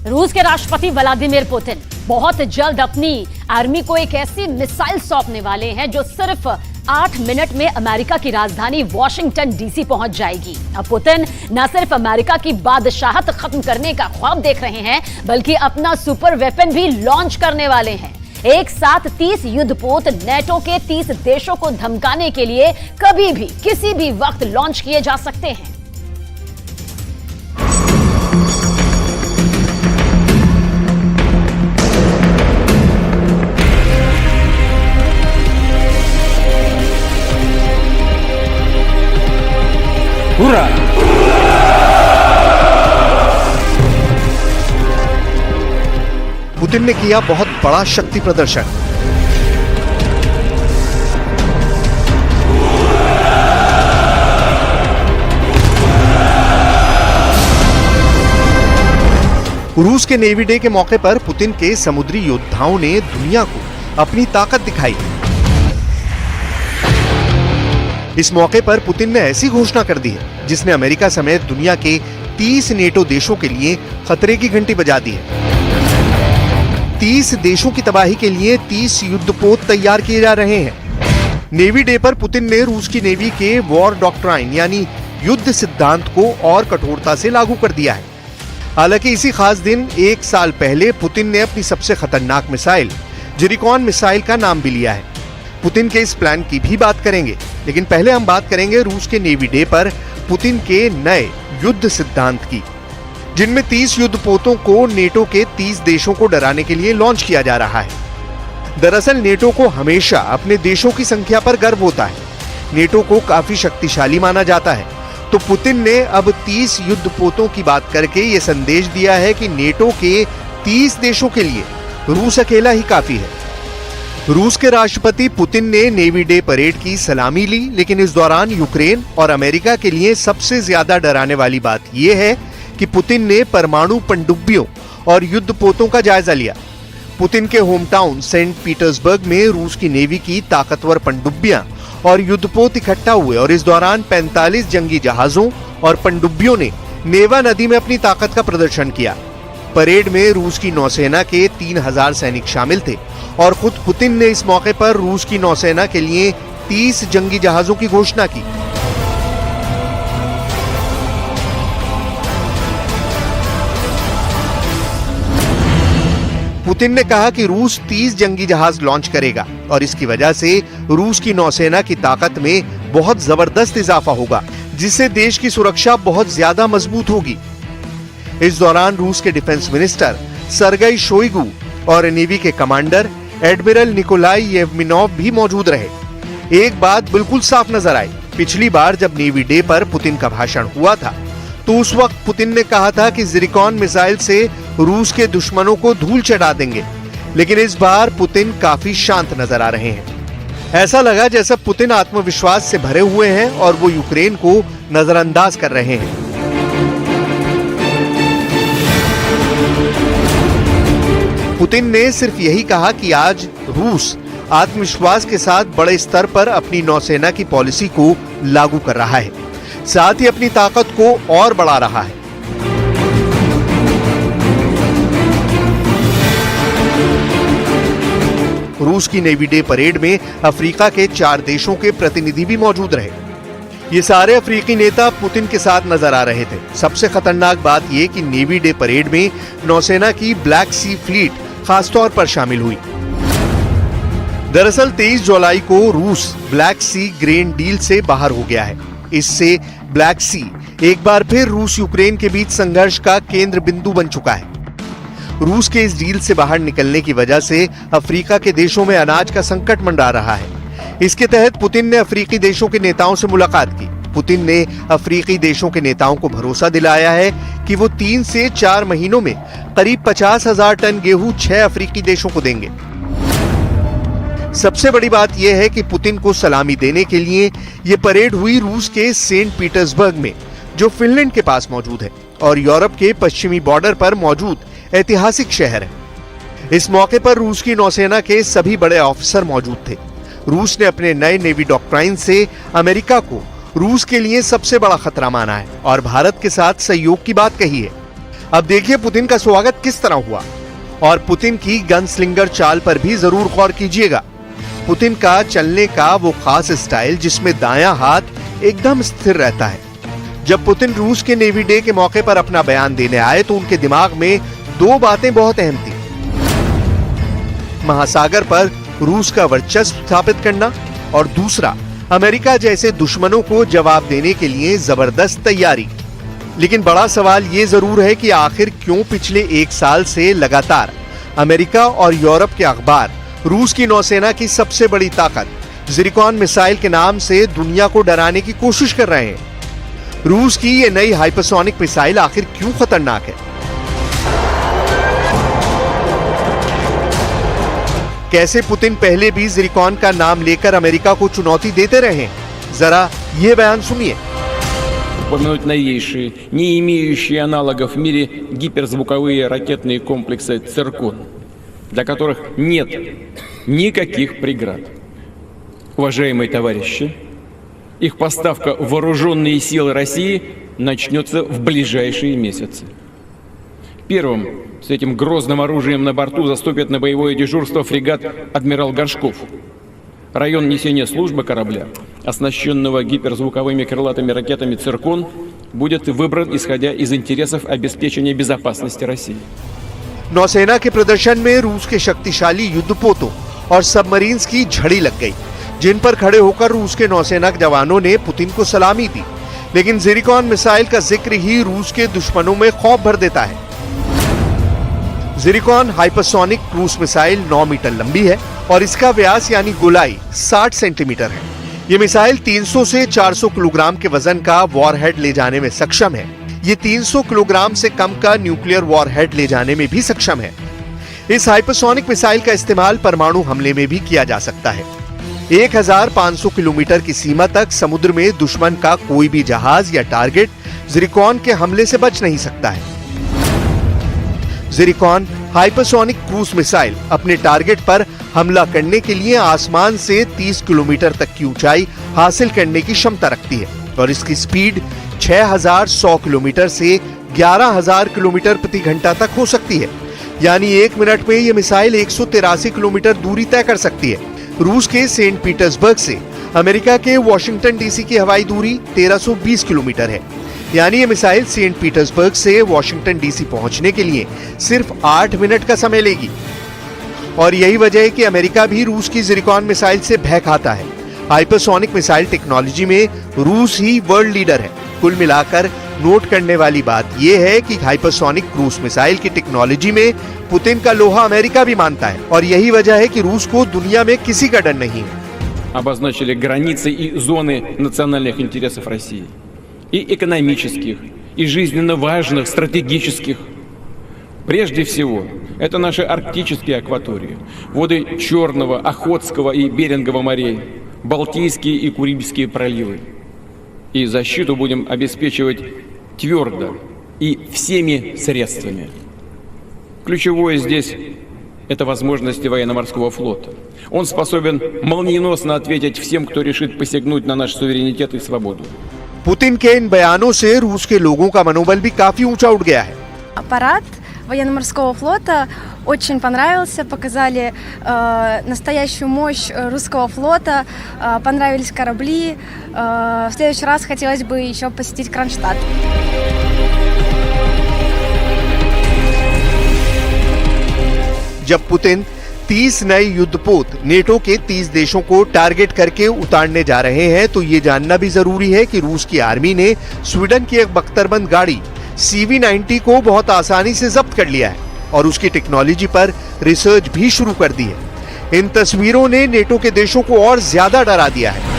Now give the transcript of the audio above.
रूस के राष्ट्रपति व्लादिमीर पुतिन बहुत जल्द अपनी आर्मी को एक ऐसी मिसाइल सौंपने वाले हैं जो सिर्फ 8 मिनट में अमेरिका की राजधानी वॉशिंगटन डीसी पहुंच जाएगी। अब पुतिन न सिर्फ अमेरिका की बादशाहत खत्म करने का ख्वाब देख रहे हैं, बल्कि अपना सुपर वेपन भी लॉन्च करने वाले हैं। एक साथ 30 युद्धपोत नेटो के 30 देशों को धमकाने के लिए कभी भी किसी भी वक्त लॉन्च किए जा सकते हैं। पुतिन ने किया बहुत बड़ा शक्ति प्रदर्शन। रूस के नेवी डे के मौके पर पुतिन के समुद्री योद्धाओं ने दुनिया को अपनी ताकत दिखाई। इस मौके पर पुतिन ने ऐसी घोषणा कर दी है जिसने अमेरिका समेत दुनिया के 30 नेटो देशों के लिए खतरे की घंटी बजा दी है। 30 देशों की तबाही के लिए 30 युद्धपोत तैयार किए जा रहे हैं। नेवी डे पर पुतिन ने रूस की नेवी के वॉर डॉक्ट्राइन यानी युद्ध सिद्धांत को और कठोरता से लागू कर दिया है। हालांकि इसी खास दिन 1 साल पहले पुतिन ने अपनी सबसे खतरनाक मिसाइल जिरिकॉन मिसाइल का नाम भी लिया है। पुतिन के इस प्लान की भी बात करेंगे, लेकिन पहले हम बात करेंगे रूस के नेवी डे पर पुतिन के नए युद्ध सिद्धांत की, जिनमें 30 युद्धपोतों को नेटो के 30 देशों को डराने के लिए लॉन्च किया जा रहा है। दरअसल नेटो को हमेशा अपने देशों की संख्या पर गर्व होता है। नेटो को काफी शक्तिशाली माना जाता है, तो पुतिन ने अब 30 युद्धपोतों की बात करके ये संदेश दिया है कि नेटो के 30 देशों के लिए रूस अकेला ही काफी है। रूस के राष्ट्रपति पुतिन ने नेवी डे परेड की सलामी ली, लेकिन इस दौरान यूक्रेन और अमेरिका के लिए सबसे ज्यादा डराने वाली बात यह है कि पुतिन ने परमाणु पनडुब्बियों और युद्धपोतों का जायजा लिया। पुतिन के होम टाउन सेंट पीटर्सबर्ग में रूस की नेवी की ताकतवर पनडुब्बियां और युद्धपोत इकट्ठा हुए और इस दौरान 45 जंगी जहाजों और पनडुब्बियों ने नेवा नदी में अपनी ताकत का प्रदर्शन किया। परेड में रूस की नौसेना के 3000 सैनिक शामिल थे और खुद पुतिन ने इस मौके पर रूस की नौसेना के लिए 30 जंगी जहाजों की घोषणा की। पुतिन ने कहा कि रूस 30 जंगी जहाज लॉन्च करेगा और इसकी वजह से रूस की नौसेना की ताकत में बहुत जबरदस्त इजाफा होगा, जिससे देश की सुरक्षा बहुत ज्यादा मजबूत होगी। इस दौरान रूस के डिफेंस मिनिस्टर सरगई शोइगु और नेवी के कमांडर एडमिरल निकोलाई येवमिनोव भी मौजूद रहे। एक बात बिल्कुल साफ नजर आई, पिछली बार जब नेवी डे पर पुतिन का भाषण हुआ था तो उस वक्त पुतिन ने कहा था कि जिरिकॉन मिसाइल से रूस के दुश्मनों को धूल चढ़ा देंगे, लेकिन इस बार पुतिन काफी शांत नजर आ रहे हैं। ऐसा लगा जैसे पुतिन आत्मविश्वास से भरे हुए हैं और वो यूक्रेन को नजरअंदाज कर रहे हैं। पुतिन ने सिर्फ यही कहा कि आज रूस आत्मविश्वास के साथ बड़े स्तर पर अपनी नौसेना की पॉलिसी को लागू कर रहा है, साथ ही अपनी ताकत को और बढ़ा रहा है। रूस की नेवी डे परेड में अफ्रीका के 4 देशों के प्रतिनिधि भी मौजूद रहे। ये सारे अफ्रीकी नेता पुतिन के साथ नजर आ रहे थे। सबसे खतरनाक बात यह कि नेवी डे परेड में नौसेना की ब्लैक सी फ्लीट खासतौर पर शामिल हुई। दरअसल 23 जुलाई को रूस ब्लैक सी ग्रेन डील से बाहर हो गया है। इससे ब्लैक सी एक बार फिर रूस यूक्रेन के बीच संघर्ष का केंद्र बिंदु बन चुका है। रूस के इस डील से बाहर निकलने की वजह से अफ्रीका के देशों में अनाज का संकट मंडरा रहा है। इसके तहत पुतिन ने अफ्रीकी देशों के नेताओं से मुलाकात की। पुतिन ने अफ्रीकी देशों के नेताओं को भरोसा दिलाया है कि वो 3 से 4 महीनों में करीब 50,000 टन गेहूं 6 अफ्रीकी देशों को देंगे। सबसे बड़ी बात यह है कि पुतिन को सलामी देने के लिए यह परेड हुई रूस के सेंट पीटर्सबर्ग में, जो फिनलैंड के पास मौजूद है और यूरोप के पश्चिमी बॉर्डर पर मौजूद ऐतिहासिक शहर है। इस मौके पर रूस की नौसेना के सभी बड़े ऑफिसर मौजूद थे। रूस ने अपने नए नेवी डॉक्ट्राइन से अमेरिका को रूस के लिए सबसे बड़ा खतरा माना है और भारत के साथ सहयोग की बात कही है। अब देखिए पुतिन का स्वागत किस तरह हुआ, और पुतिन की गनस्लिंगर चाल पर भी जरूर गौर कीजिएगा। पुतिन का चलने का वो खास स्टाइल जिसमें दायां हाथ एकदम स्थिर रहता है। जब पुतिन रूस के नेवी डे के मौके पर अपना बयान देने आए तो उनके दिमाग में दो बातें बहुत अहम थी। महासागर पर रूस का वर्चस्व स्थापित करना, और दूसरा अमेरिका जैसे दुश्मनों को जवाब देने के लिए जबरदस्त तैयारी। लेकिन बड़ा सवाल ये जरूर है कि आखिर क्यों पिछले 1 साल से लगातार अमेरिका और यूरोप के अखबार रूस की नौसेना की सबसे बड़ी ताकत ज़िरकॉन मिसाइल के नाम से दुनिया को डराने की कोशिश कर रहे हैं। रूस की ये नई हाइपरसोनिक मिसाइल आखिर क्यों खतरनाक है? कैसे पुतिन पहले भी ज़िरकॉन का नाम लेकर अमेरिका को चुनौती देते रहे? जरा ये बयान सुनिए। Упомянуть новейшие, не имеющие аналогов в мире гиперзвуковые ракетные комплексы «Циркон», для которых нет никаких преград. Уважаемые товарищи, их поставка в вооруженные силы России начнется в ближайшие месяцы. Первым с этим грозным оружием на борту заступит на боевое дежурство фрегат «Адмирал Горшков». Район несения службы корабля, оснащенного гиперзвуковыми крылатыми ракетами «Циркон», будет выбран исходя из интересов обеспечения безопасности России. नौसेना के प्रदर्शन में रूस के शक्तिशाली युद्धपोतों और सबमरीन्स की झड़ी लग गई, जिन पर खड़े होकर रूस के नौसेना के जवानों ने पुतिन को सलामी दी। लेकिन ज़िरकॉन मिसाइल का जिक्र ही रूस के दुश्मनों में खौफ भर देता है। Zircon hypersonic cruise missile 9 metre लंबी है और इसका व्यास यानी गोलाई 60 सेंटीमीटर है। ये मिसाइल 300 से 400 किलोग्राम के वजन का वॉरहेड ले जाने में सक्षम है। ये 300 किलोग्राम से कम का न्यूक्लियर वॉरहेड ले जाने में भी सक्षम है। इस हाइपरसोनिक मिसाइल का इस्तेमाल परमाणु हमले में भी किया जा सकता है। 1500 किलोमीटर की सीमा तक समुद्र में दुश्मन का कोई भी जहाज या टारगेट ज़िरकॉन के हमले से बच नहीं सकता है। ज़िरकॉन हाइपरसोनिक क्रूज मिसाइल अपने टारगेट पर हमला करने के लिए आसमान से 30 किलोमीटर तक की ऊंचाई हासिल करने की क्षमता रखती है और इसकी स्पीड 6100 किलोमीटर से 11000 किलोमीटर प्रति घंटा तक हो सकती है। यानी 1 मिनट में यह मिसाइल 183 किलोमीटर दूरी तय कर सकती है। रूस के सेंट पीटर्सबर्ग से अमेरिका के वॉशिंगटन डीसी की हवाई दूरी 1320 किलोमीटर है। यानी ये मिसाइल सेंट पीटर्सबर्ग से वॉशिंगटन डीसी पहुंचने के लिए सिर्फ 8 मिनट का समय लेगी। और यही वजह है कि अमेरिका भी रूस की ज़िरकॉन मिसाइल से भय खाता है। हाइपरसोनिक मिसाइल टेक्नोलॉजी में रूस ही वर्ल्ड लीडर है। कुल मिलाकर नोट करने वाली बात यह है कि हाइपरसोनिक क्रूज मिसाइल की टेक्नोलॉजी में पुतिन का लोहा अमेरिका भी मानता है और यही वजह है कि रूस को दुनिया में किसी का डर नहीं है। Обозначили границы и зоны национальных интересов России. И экономических, и жизненно важных, стратегических. Прежде всего, это наши арктические акватории, воды Черного, Охотского и Берингового морей, Балтийские и Курильские проливы. И защиту будем обеспечивать твердо и всеми средствами. Ключевое здесь – это возможности военно-морского флота. Он способен молниеносно ответить всем, кто решит посягнуть на наш суверенитет и свободу. पुतिन के इन बयानों से रूस के लोगों का मनोबल भी काफी ऊंचा उठ गया है। Аппарат военно-морского флота очень понравился, показали настоящую мощь русского флота, понравились корабли. В следующий раз хотелось бы еще посетить Кронштадт. जब पुतिन 30 नए युद्धपोत नेटो के 30 देशों को टारगेट करके उतारने जा रहे हैं तो ये जानना भी जरूरी है कि रूस की आर्मी ने स्वीडन की एक बख्तरबंद गाड़ी CV-90 को बहुत आसानी से जब्त कर लिया है और उसकी टेक्नोलॉजी पर रिसर्च भी शुरू कर दी है। इन तस्वीरों ने नेटो के देशों को और ज्यादा डरा दिया है।